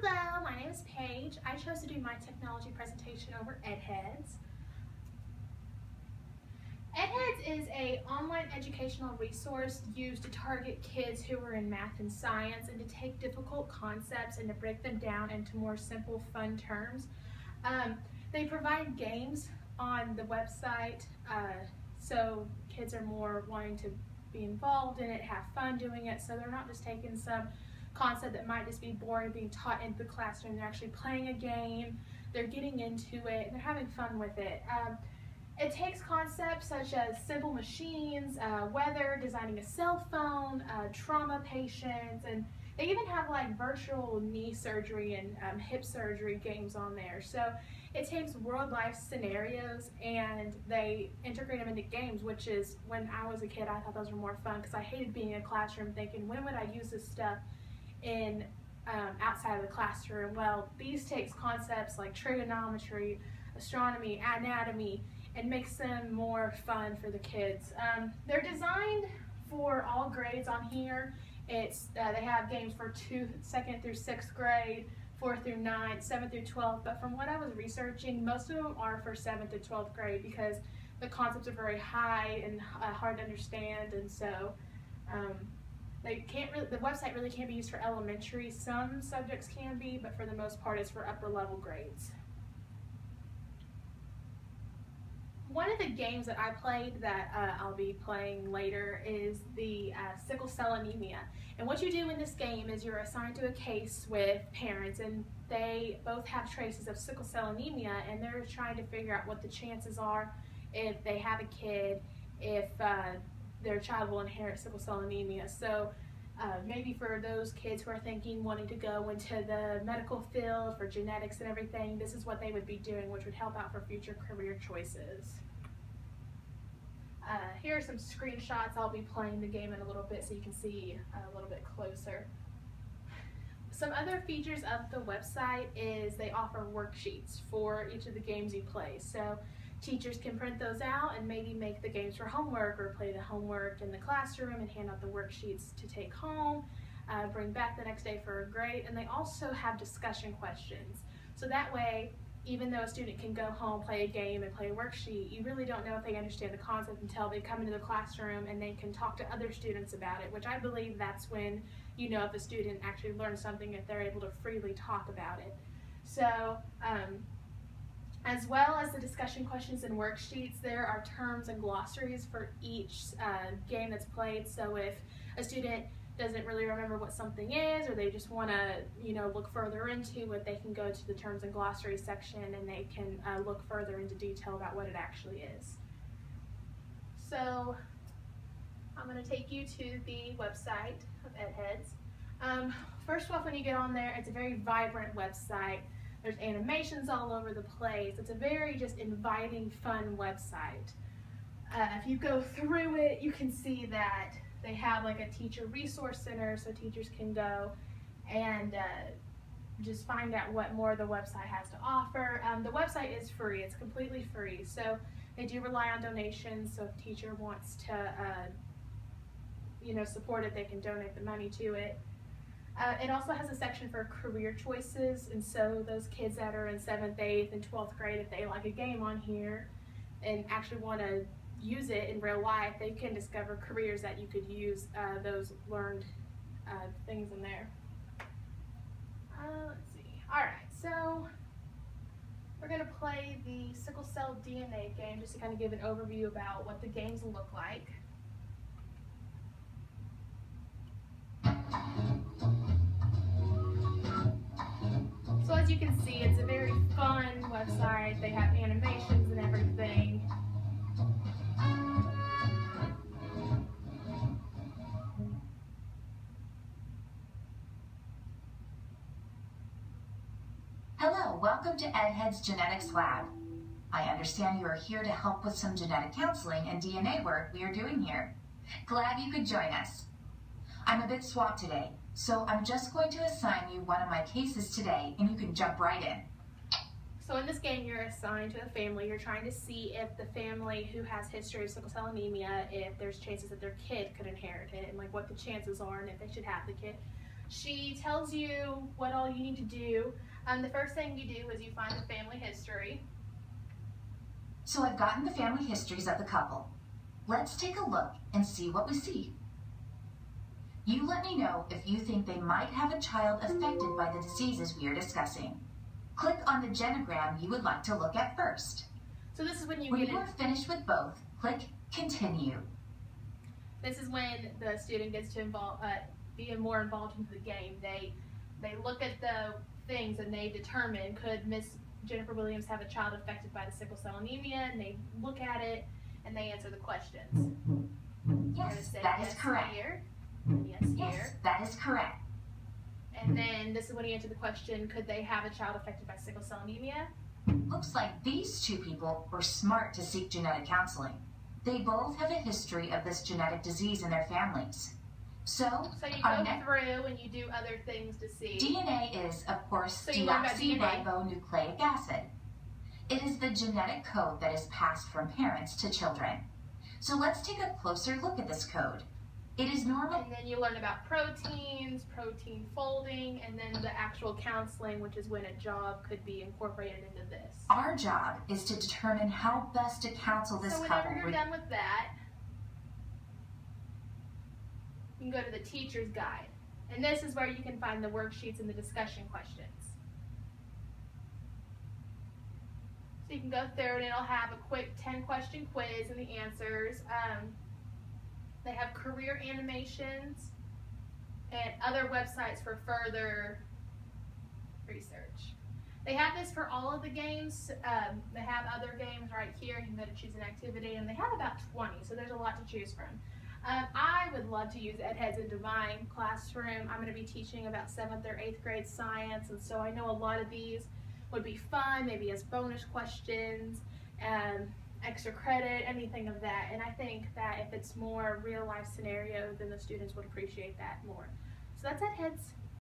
Hello, my name is Paige. I chose to do my technology presentation over EdHeads. EdHeads is an online educational resource used to target kids who are in math and science and to take difficult concepts and to break them down into more simple, fun terms. They provide games on the website, so kids are more wanting to be involved in it, have fun doing it, so they're not just taking some concept that might just be boring being taught in the classroom. They're actually playing a game, they're getting into it, and they're having fun with it. It takes concepts such as simple machines, weather, designing a cell phone, trauma patients, and they even have like virtual knee surgery and hip surgery games on there. So it takes real life scenarios and they integrate them into games, which is, when I was a kid, I thought those were more fun because I hated being in a classroom thinking, when would I use this stuff in outside of the classroom? Well, these takes concepts like trigonometry, astronomy, anatomy, and makes them more fun for the kids. They're designed for all grades on here. They have games for 2nd through 6th grade, 4th through 9th, 7th through 12th, but from what I was researching, most of them are for 7th to 12th grade because the concepts are very high and hard to understand, and so the website really can't be used for elementary. Some subjects can be, but for the most part it's for upper level grades. One of the games that I played that I'll be playing later is the sickle cell anemia. And what you do in this game is you're assigned to a case with parents, and they both have traces of sickle cell anemia, and they're trying to figure out what the chances are if they have a kid, if their child will inherit sickle cell anemia. So maybe for those kids who are thinking, wanting to go into the medical field for genetics and everything, this is what they would be doing, which would help out for future career choices. Here are some screenshots. I'll be playing the game in a little bit so you can see a little bit closer. Some other features of the website is they offer worksheets for each of the games you play. So teachers can print those out and maybe make the games for homework or play the homework in the classroom and hand out the worksheets to take home, bring back the next day for a grade. And they also have discussion questions. So that way, even though a student can go home, play a game, and play a worksheet, you really don't know if they understand the concept until they come into the classroom and they can talk to other students about it, which I believe that's when you know if a student actually learns something, if they're able to freely talk about it. So, as well as the discussion questions and worksheets, there are terms and glossaries for each game that's played. So if a student doesn't really remember what something is, or they just want to look further into it, they can go to the terms and glossary section and they can look further into detail about what it actually is. So I'm going to take you to the website of EdHeads. First off, when you get on there, it's a very vibrant website. There's animations all over the place. It's a very just inviting, fun website. If you go through it, you can see that they have like a teacher resource center so teachers can go and just find out what more the website has to offer. The website is free. It's completely free. So they do rely on donations. So if a teacher wants to support it, they can donate the money to it. It also has a section for career choices, and so those kids that are in 7th, 8th, and 12th grade, if they like a game on here and actually want to use it in real life, they can discover careers that you could use those learned things in there. Let's see. Alright, so we're going to play the sickle cell DNA game just to kind of give an overview about what the games look like. So as you can see, it's a very fun website. They have animations and everything. Hello, welcome to EdHeads Genetics Lab. I understand you are here to help with some genetic counseling and DNA work we are doing here. Glad you could join us. I'm a bit swamped today, so I'm just going to assign you one of my cases today and you can jump right in. So in this game, you're assigned to a family. You're trying to see if the family who has history of sickle cell anemia, if there's chances that their kid could inherit it, and like what the chances are and if they should have the kid. She tells you what all you need to do. The first thing you do is you find the family history. So I've gotten the family histories of the couple. Let's take a look and see what we see. You let me know if you think they might have a child affected by the diseases we are discussing. Click on the genogram you would like to look at first. So this is when When you are finished with both, click Continue. This is when the student gets to be more involved into the game. They look at the things and they determine, could Miss Jennifer Williams have a child affected by the sickle cell anemia? And they look at it and they answer the questions. Yes, that is correct. Here, and yes, here. That is correct. And then this is when you answer the question, could they have a child affected by sickle cell anemia? Looks like these two people were smart to seek genetic counseling. They both have a history of this genetic disease in their families. So you go through and you do other things to see. DNA is, of course, deoxyribonucleic acid. It is the genetic code that is passed from parents to children. So let's take a closer look at this code. It is normal. And then you learn about proteins, protein folding, and then the actual counseling, which is when a job could be incorporated into this. Our job is to determine how best to counsel this couple. So whenever you're done with that, you can go to the teacher's guide. And this is where you can find the worksheets and the discussion questions. So you can go through and it'll have a quick 10-question quiz and the answers. They have career animations and other websites for further research. They have this for all of the games. They have other games right here. You can go to choose an activity, and they have about 20, so there's a lot to choose from. I would love to use EdHeads into my classroom. I'm going to be teaching about 7th or 8th grade science, and so I know a lot of these would be fun, maybe as bonus questions, extra credit, anything of that. And I think that if it's more real life scenario, then the students would appreciate that more. So that's EdHeads.